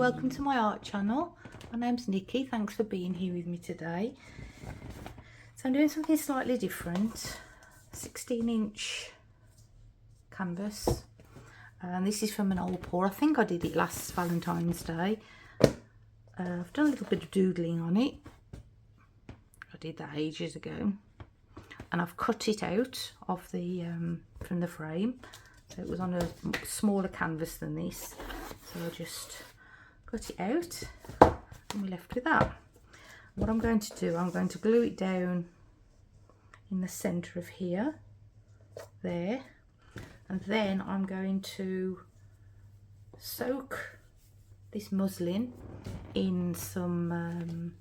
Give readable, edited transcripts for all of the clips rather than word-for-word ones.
welcome to my art channel. My name's Nikki, thanks for being here with me today. So I'm doing something slightly different, 16-inch canvas, and this is from an old pour. I think I did it last Valentine's Day. I've done a little bit of doodling on it. I did that ages ago, and I've cut it out of the from the frame. So it was on a smaller canvas than this, so I just cut it out and we're left with that. What I'm going to do, I'm going to glue it down in the centre of here, there, and then I'm going to soak this muslin in some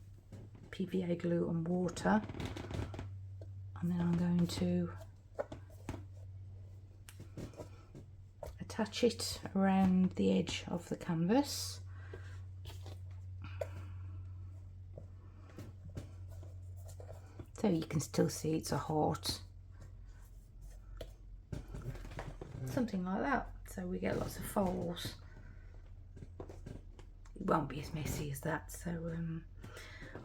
PVA glue and water, and then I'm going to attach it around the edge of the canvas. So you can still see it's a heart, something like that, so we get lots of folds. It won't be as messy as that, so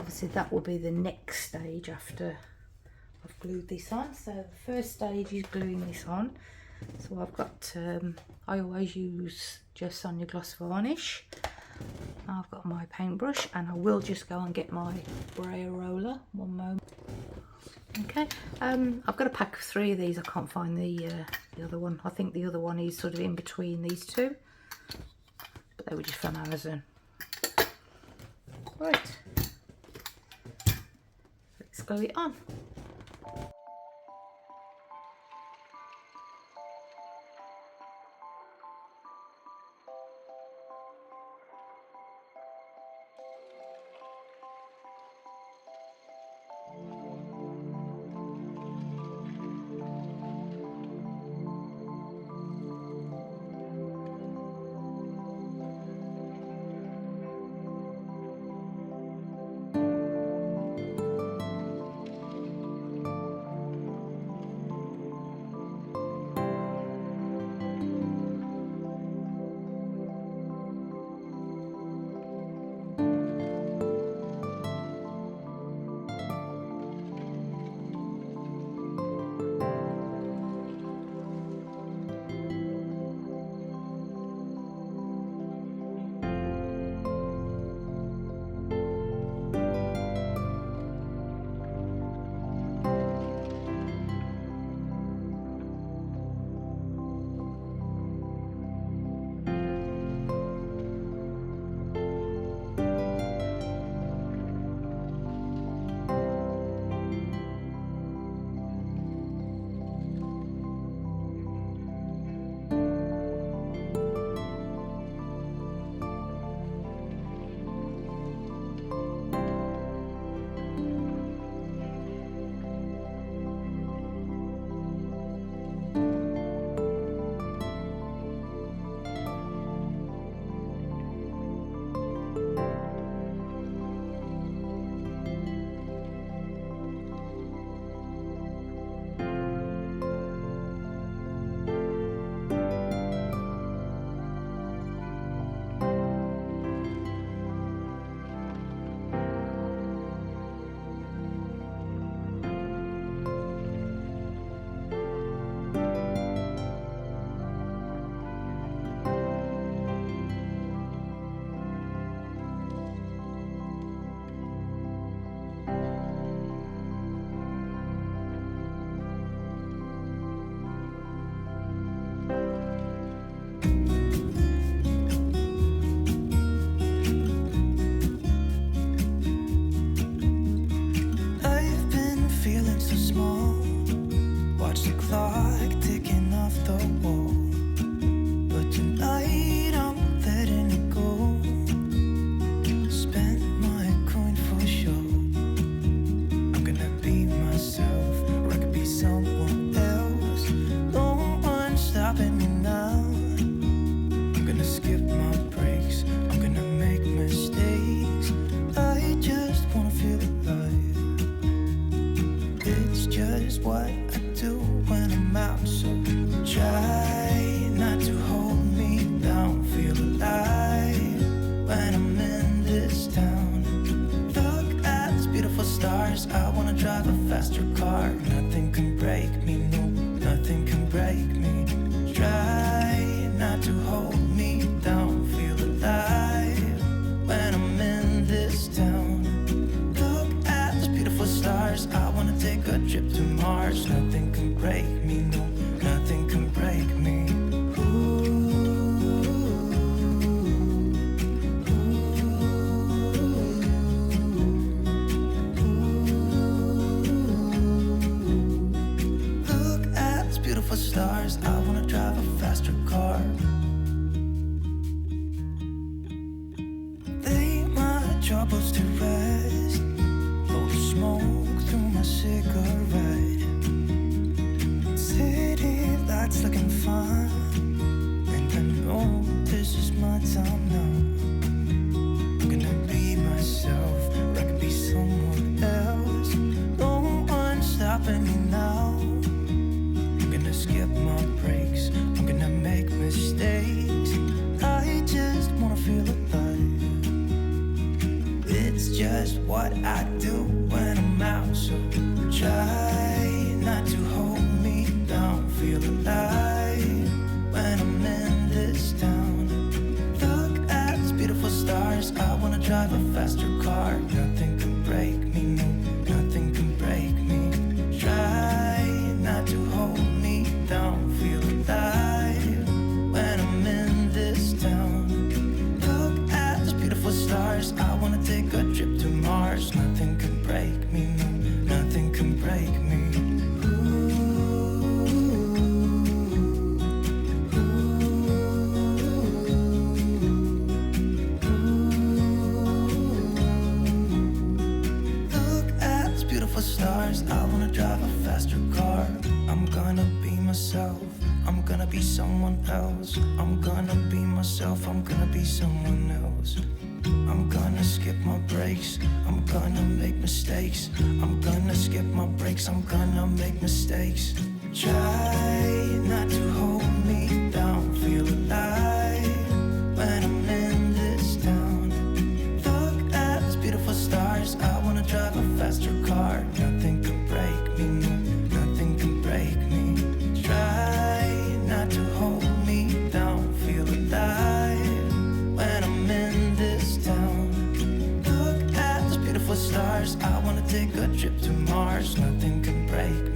obviously that will be the next stage after I've glued this on. So the first stage is gluing this on. So I've got, I always use just Sonia Gloss varnish. I've got my paintbrush, and I will just go and get my brayer roller. One moment. Okay, I've got a pack of 3 of these. I can't find the other one. I think the other one is sort of in between these two, but they were just from Amazon. Right, let's glue it on. troubles to rest. Blow the smoke through my cigarette. City lights looking fine, and I know this is my time now. I'm gonna be myself, or I could be someone else. No one's stopping me now. I'm gonna skip my breaks, I'm gonna make mistakes. I just wanna feel alive. It's just what I do when I'm out, so try not to hold me down. Feel alive when I'm in this town. Look at these beautiful stars, I wanna drive a faster car. Nothing can break me, no, nothing can break me. Try not to hold me down. Feel alive when I'm in this town. Look at these beautiful stars, I wanna take a trip to Mars. Nothing can break me, no, nothing can break me. Stars, I wanna drive a faster car. I'm gonna be myself, I'm gonna be someone else. I'm gonna be myself, I'm gonna be someone else. I'm gonna skip my breaks, I'm gonna make mistakes. I'm gonna skip my breaks, I'm gonna make mistakes. Try not to hold me down. Feel alive when I'm in this town. Look at these beautiful stars, I wanna drive a faster car. Nothing can break me, no, nothing can break me. Try not to hold me down. Feel alive when I'm in this town. Look at those beautiful stars, I wanna take a trip to Mars. Nothing can break me.